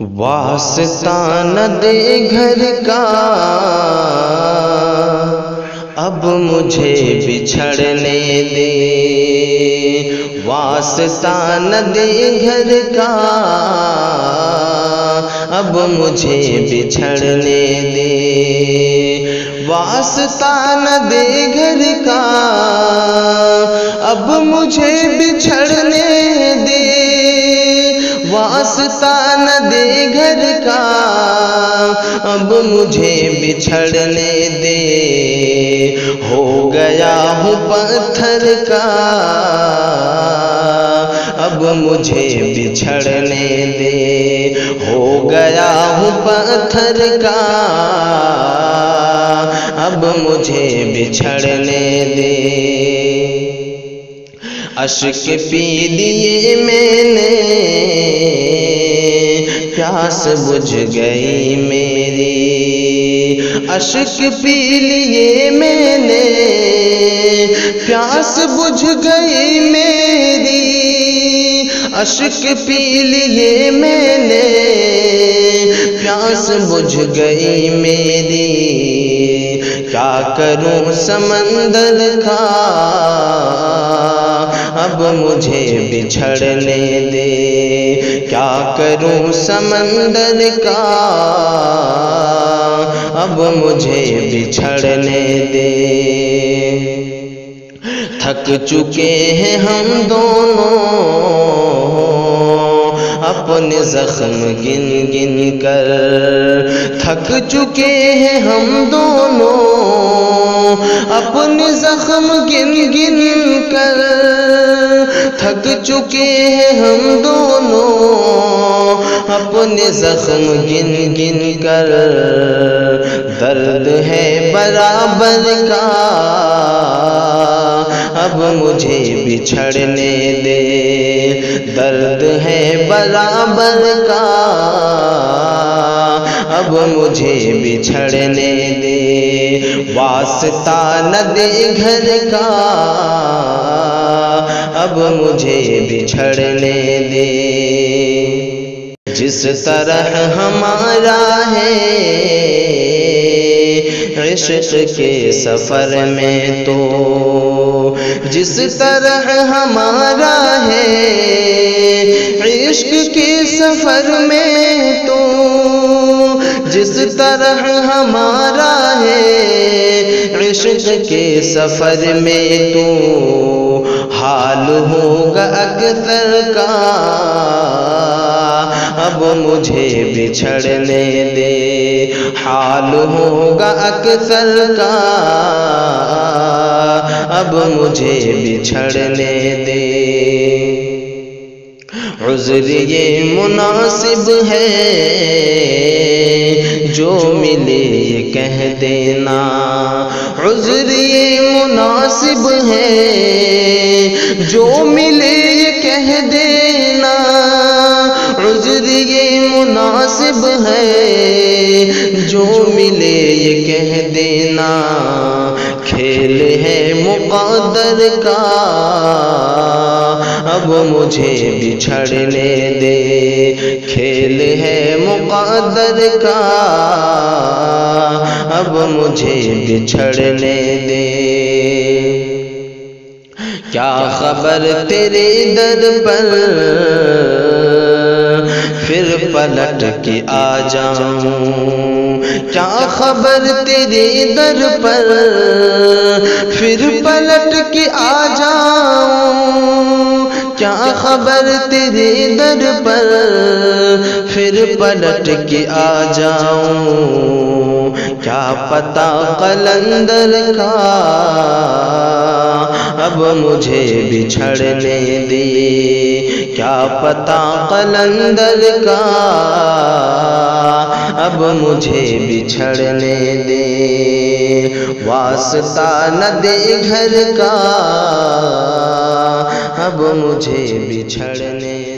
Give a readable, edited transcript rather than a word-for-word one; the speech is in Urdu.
واسطہ نہ دے گھر کا اب مجھے بچھڑنے دے، واسطہ نہ دے گھر کا اب مجھے بچھڑنے دے، واسطہ نہ دے گھر کا اب مجھے بچھڑنے دے، واسطہ نہ دے گھر کا اب مجھے بچھڑنے دے، ہو گیا ہوں پتھر کا اب مجھے بچھڑنے دے، ہو گیا ہوں پتھر کا اب مجھے بچھڑنے دے، اشک پی لیے میں نے پیاس بجھ گئی میری، اشک پی لیے میں نے پیاس بجھ گئی میری، اشک پی لیے میں نے پیاس بجھ گئی میری، کیا کروں سمندر کا اب مجھے بچھڑنے دے، کیا کروں سمندر کا اب مجھے بچھڑنے دے، تھک چکے ہیں ہم دونوں اپنے زخم گن گن کر، تھک چکے ہیں ہم دونوں اپنے زخم گن گن کر، تھک چکے ہیں ہم دونوں اپنے زخم گن گن کر، درد ہے برابر کا اب مجھے بچھڑنے دے، درد ہے برابر کا اب مجھے بچھڑنے دے، واسطہ نہ دے گھر کا اب مجھے بچھڑنے دے، جس طرح ہمارا ہے عشق کے سفر میں تو، جس طرح ہمارا ہے عشق کے سفر میں تو، جس طرح ہمارا ہے عشق کے سفر میں تو، حال ہوگا اکثر کا اب مجھے بچھڑنے دے، حال ہوگا اکثر کا اب مجھے بچھڑنے دے، عذر یہ مناسب ہے جو ملے یہ کہہ دینا، عذر یہ مناسب ہے جو ملے یہ کہہ دینا، عذر یہ مناسب ہے جو ملے یہ کہہ دینا، کھیل ہے مقدر کا اب مجھے بچھڑنے دے، کھیل ہے مقدر کا اب مجھے بچھڑنے دے، کیا خبر تیرے در پر پھر پلٹ کے آ جاؤں، کیا خبر تیرے در پر پھر پلٹ کے آ جاؤں، کیا خبر تیرے در پر پھر پلٹ کے آ جاؤں، کیا پتہ قلندر کا اب مجھے بچھڑنے دے، کیا پتہ قلندر کا اب مجھے بچھڑنے دے، واسطہ نہ دے گھر کا اب مجھے بچھڑنے